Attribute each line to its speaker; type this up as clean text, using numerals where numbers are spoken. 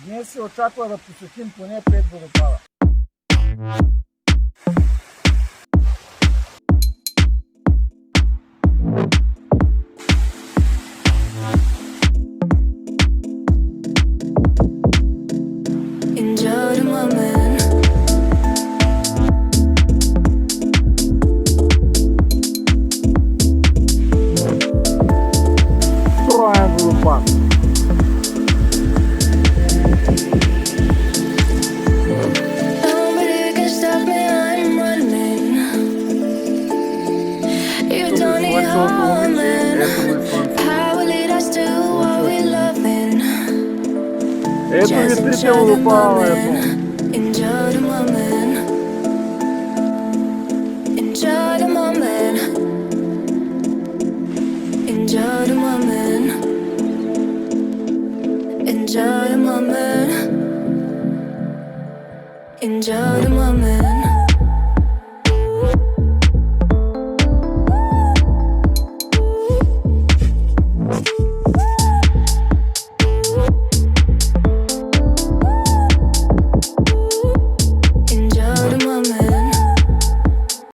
Speaker 1: Днес се очаква да посетим поне 5 водопада. Строен водопад. Ето ви трите водопада, ето.
Speaker 2: Enjoy the moment. Enjoy the moment. Enjoy the moment. Enjoy the moment. Enjoy the moment.